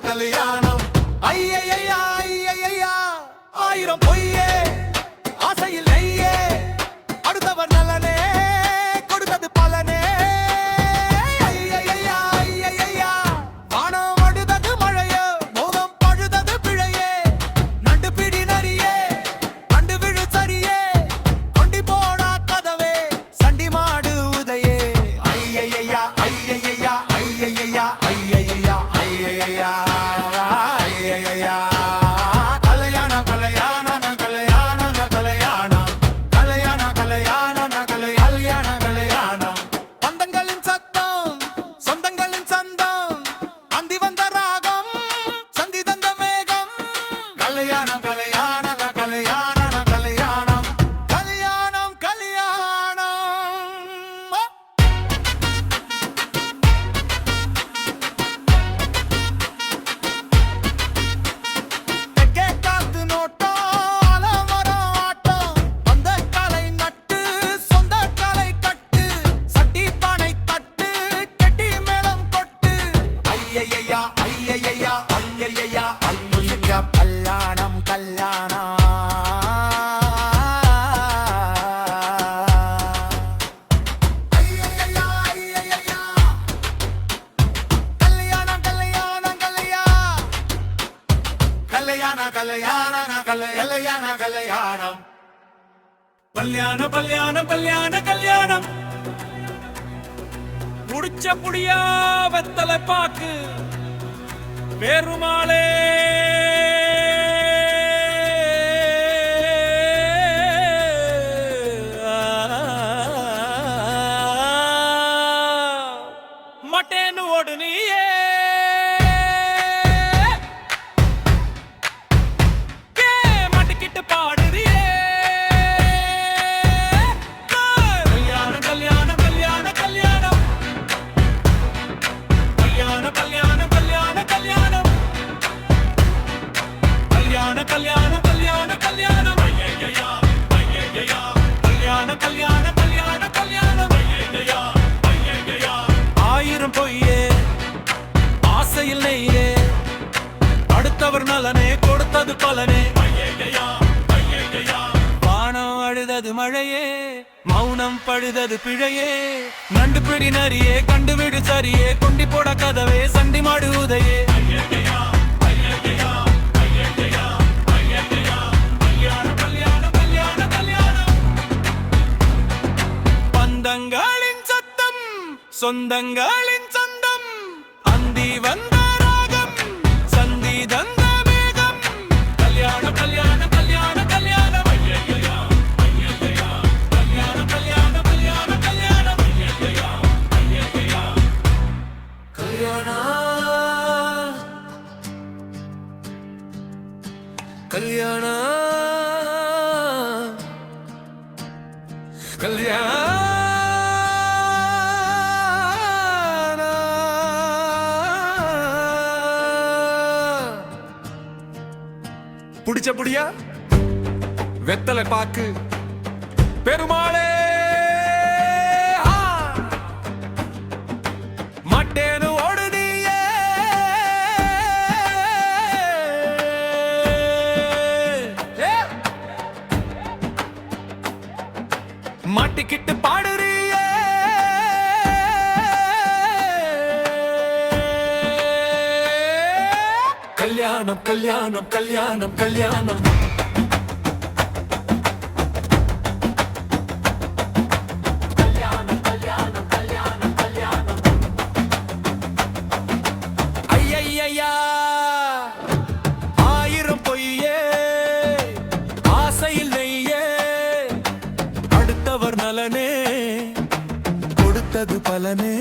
கல்யாணம் ஐயையா ஐயையா ஆயிரம் பொய்யே ஆசையில் நெய்யே அடுத்தவர் நலனே கொடுத்தது பலனே ஐயையா ஐயையா வானம் அழுதது மழையோ மோகம் பழுதது பிழையே நண்டு பிடி நரியே கண்டு விழு சரியே கொண்டி போடா கதவே சண்டி மாடு உதையே ஐயையா ஐயையா ஐயையா ஐயையா ஐயையா கல்யாணம் முடிச்ச புடியா வெத்தலை பாக்கு பெருமாளே மட்டேன்னு ஓடு நீயே ஆயிரம் பொய்யே ஆசையில் நெய்யே அடுத்தவர் நலனே கொடுத்தது பலனே வானம் அழுதது மழையே மௌனம் பழுதது பிழையே நண்டு பிடி நரியே கண்டுவிடு சரியே கொண்டி போட கதவே சண்டி மாடு உதையே பந்தங்களின் சத்தம் சொந்தங்களின் சொந்தம் அந்தி வந்த ராகம் சந்தி தந்த மேகம் கல்யாணம் கல்யாணம் கல்யாணம் கல்யாணம் கல்யாணம் கல்யாணம் கல்யாணம் கல்யாணம் கல்யாணம் புடிச்ச புடியா வெத்தலை பாக்கு பெருமாளே மட்டேனு ஓடு நீயே மாட்டிக்கிட்டு பாடுறியே கல்யாணம் கல்யாணம் கல்யாணம் கல்யாணம் ஐயையா ஆயிரம் பொய்யே பலனே கொடுத்தது பலனே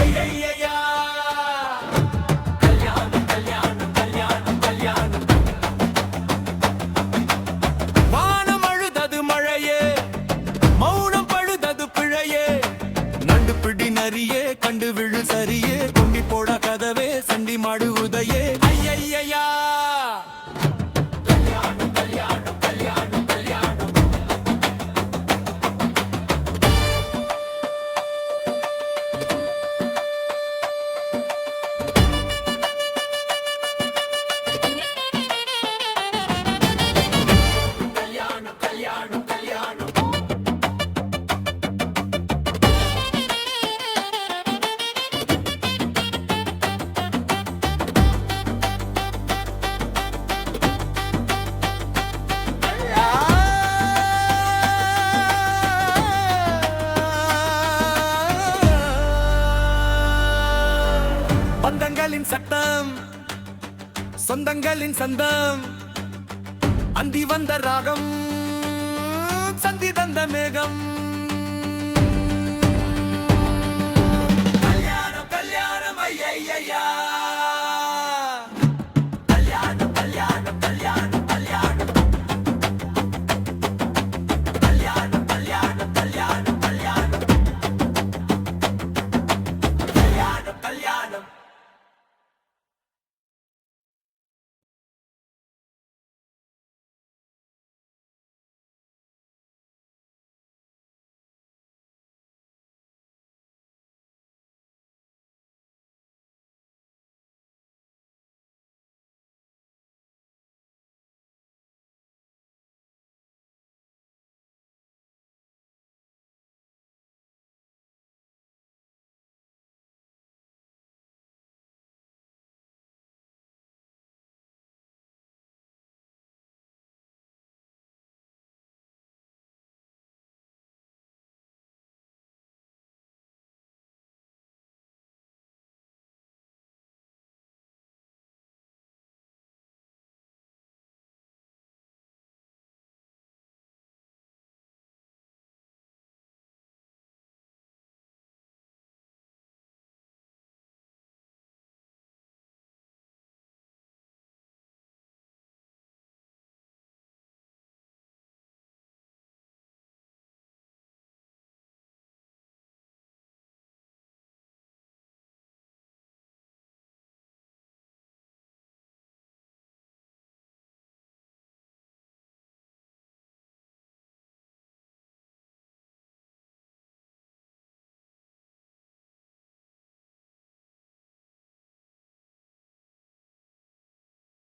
ஐயையையா. கல்யாணம் கல்யாணம் கல்யாணம் கல்யாணம். வானம் அழுதது மழையே, மௌனம் பழுதது பிழையே. நண்டு பிடி நரியே, கண்டு விழு சரியே, கொண்டி போட கதவே, சண்டி மாடு உதையே. ஐயையையா. கல்யாணம் கல்யாணம் கல்யாணம் கல்யாணம். கல்யாணம் கல்யாணம் கல்யாணம். பந்தங்களின் சட்டம், சொந்தங்களின் சந்தம், அந்தி வந்த ராகம், சந்தி தந்த மேகம்.